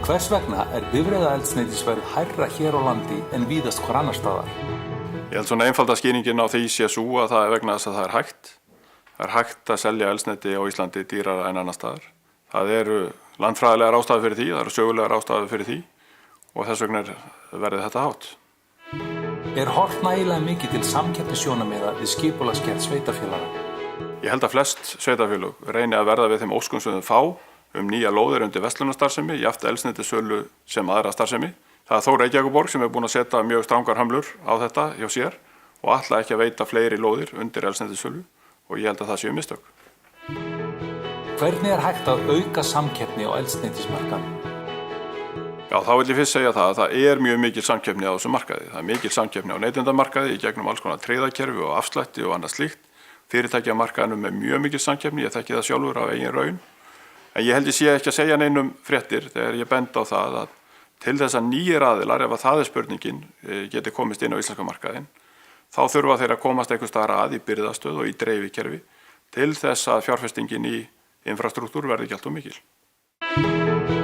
Hvers vegna bifreiðaeldsneytisverð hærra hér á landi en víðast hvar annars staðar? Ég held svona einfalda skýringin á því sé sú að það vegna þess að það hægt. Það hægt að selja eldsneyti á Íslandi dýrara en annars staðar. Það eru landfræðilegar ástæður fyrir því, það eru sögulegar ástæður fyrir því og þess vegna verði þetta hátt. Horft nægilega mikið til samkeppnissjónarmiða við skipulagsgerð sveitarfélaga? Ég held að flest sveitarfélög reyni að verða við þeim óskum sem þau fá nýja lóðir undir verslunarstarfsemi, jafnt eldsneytissölu sem aðra starfsemi. Það þó Reykjavíkurborg sem búin að setja mjög strangar hömlur á þetta hjá sér og ætla ekki að veita fleiri lóðir undir eldsneytissölu og ég held að það séu mistök. Hvernig hægt að auka samkeppni á eldsneytismarkaði? Já, þá vil ég fyrst segja það að það mjög mikil samkeppni á þessum markaði. Það mikil samkeppni á neytendamarkaði í gegnum alls konar tryggðakerfi og afslætti og annað slíkt. Fyrirtækjamarkaðinum mjög mikil samkeppni, ég þekki það sjálfur af eigin raun. En ég held ég sé ekki að segja neinum fréttir þegar ég benda á það að til þess að nýjir aðilar, ef að það spurningin, geti komist inn á íslenska markaðinn, þá þurfa þeir að komast einhvers staðar að í birgðastöð og í dreifikerfi til þess að fjárfestingin í infrastruktúr verði ekki allt of mikil.